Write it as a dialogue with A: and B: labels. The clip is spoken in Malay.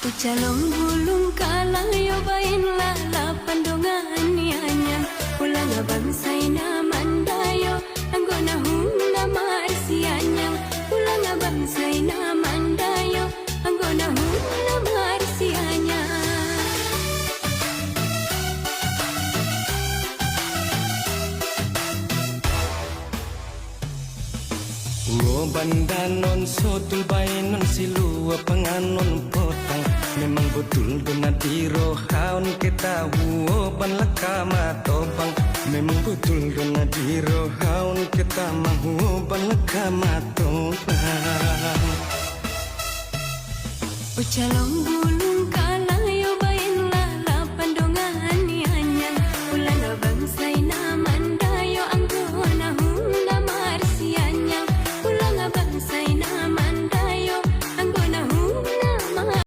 A: Ucalong bulung kalayo bain lala pandongan nianya ulang abang say na mandayo anggona huna marsianya ulang abang say na mandayo anggona huna marsianya.
B: Banda non sotul bainon silua penganon potang memang betul dona diro haun kita ban leka matobang memang betul dona diro haun kita mahu ban leka matobang.
A: Ucalong bulung